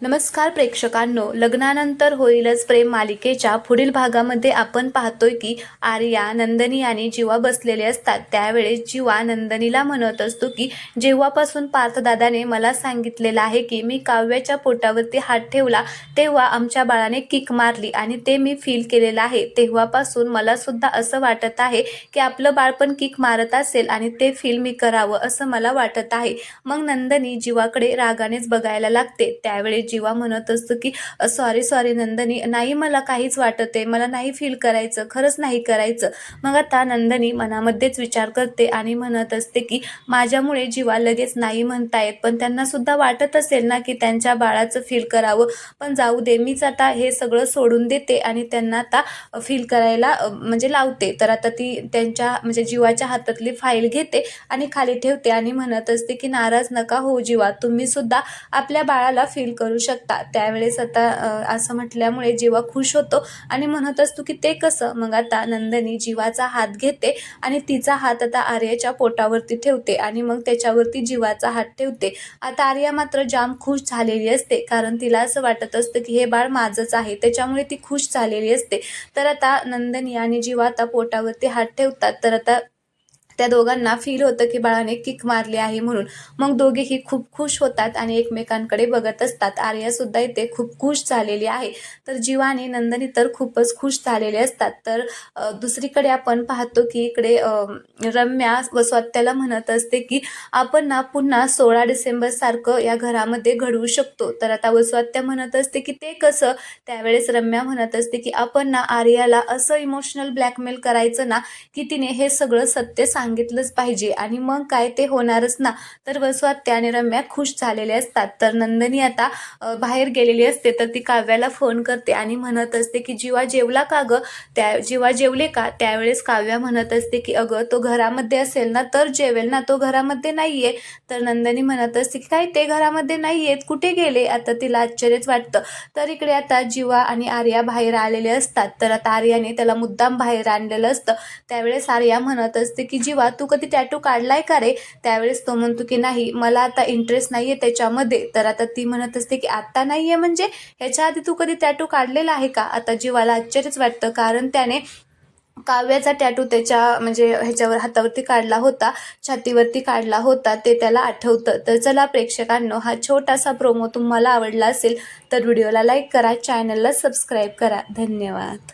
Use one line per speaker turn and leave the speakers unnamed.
नमस्कार प्रेक्षकांनो, लग्नानंतर होईलच प्रेम मालिकेच्या पुढील भागामध्ये आपण पाहतोय की आर्या, नंदिनी आणि जीवा बसलेले असतात. त्यावेळेस जीवा नंदिनीला म्हणत असतो की जेव्हापासून पार्थदादाने मला सांगितलेलं आहे की मी काव्याच्या पोटावरती हात ठेवला तेव्हा आमच्या बाळाने किक मारली आणि ते मी फील केलेलं आहे. तेव्हापासून मला सुद्धा असं वाटत आहे की आपलं बाळ पण किक मारत असेल आणि ते फील मी करावं असं मला वाटत आहे. मग नंदिनी जीवाकडे रागानेच बघायला लागते. त्यावेळेस जीवा म्हणत असतो की सॉरी नंदिनी, नाही मला काहीच वाटत आहे, मला नाही फील करायचं, खरंच नाही करायचं. मग आता नंदिनी मनामध्येच विचार करते आणि म्हणत असते की माझ्यामुळे जीवा लगेच नाही म्हणतायत, पण त्यांना सुद्धा वाटत असेल ना की त्यांच्या बाळाचं फील करावं. पण जाऊ दे, मीच आता हे सगळं सोडून देते आणि त्यांना आता फील करायला म्हणजे लावते. तर आता ती त्यांच्या म्हणजे जीवाच्या हातातली फाईल घेते आणि खाली ठेवते आणि म्हणत असते की नाराज नका हो जीवा, तुम्ही सुद्धा आपल्या बाळाला फील करू शकता. त्यावेळेस आता असं म्हटल्यामुळे जीवा खुश होतो आणि म्हणत असतो की ते कसं. मग आता नंदिनी जीवाचा हात घेते आणि तिचा हात आता आर्याच्या पोटावरती ठेवते आणि मग त्याच्यावरती जीवाचा हात ठेवते. आता आर्या मात्र जाम खुश झालेली असते, कारण तिला असं वाटत असतं की हे बाळ माझंच आहे, त्याच्यामुळे ती खुश झालेली असते. तर आता नंदिनी आणि जीवा आता पोटावरती हात ठेवतात. तर आता त्या दोघांना फील होतं की बाळाने किक मारली आहे म्हणून. मग दोघेही खूप खुश होतात आणि एकमेकांकडे बघत असतात. आर्या सुद्धा इथे खूप खुश झालेली आहे. तर जीवा आणि नंदिनी तर खूपच खुश झालेले असतात. तर दुसरीकडे आपण पाहतो की इकडे रम्या व स्वात्याला म्हणत असते की आपण ना पुन्हा 16 डिसेंबर सारखं या घरामध्ये घडवू शकतो. तर आता वस्वात्या म्हणत असते की ते कसं. त्यावेळेस रम्या म्हणत असते की आपण ना आर्याला असं इमोशनल ब्लॅकमेल करायचं ना की तिने हे सगळं सत्य सांगितलंच पाहिजे आणि मग काय ते होणारच ना. तर वस्वात्या आणि रम्या खुश झालेले असतात. तर नंदिनी आता बाहेर गेलेली असते. तर ती काव्याला फोन करते आणि म्हणत असते की जीवा जेवला का गं. जीवा जेवले का. त्यावेळेस काव्या म्हणत असते की अगं तो घरामध्ये असेल ना तर जेवेल ना, तो घरामध्ये नाहीये. तर नंदिनी म्हणत असते की काय ते घरामध्ये नाहीयेत, कुठे गेले. आता तिला आश्चर्यच वाटतं. तर इकडे आता जीवा आणि आर्या बाहेर आलेले असतात. तर आता आर्याने त्याला मुद्दाम बाहेर आणलेलं असतं. त्यावेळेस आर्या म्हणत असते की जीवा तू कधी टॅटू काढलाय का रे. त्यावेळेस तो म्हणतो की नाही, मला आता इंटरेस्ट नाहीये त्याच्यामध्ये. तर आता ती म्हणत असते की आता नाहीये म्हणजे ह्याच्या आधी तू कधी टॅटू काढलेला आहे का. आता जीवाला आश्चर्यच वाटतं, कारण त्याने काव्याचा टॅटू त्याच्या म्हणजे ह्याच्यावर हातावरती काढला होता, छातीवरती काढला होता, ते त्याला आठवतं. तर चला प्रेक्षकांनो, हा छोटासा प्रोमो तुम्हाला आवडला असेल तर व्हिडिओला लाईक करा, चॅनलला सबस्क्राईब करा. धन्यवाद.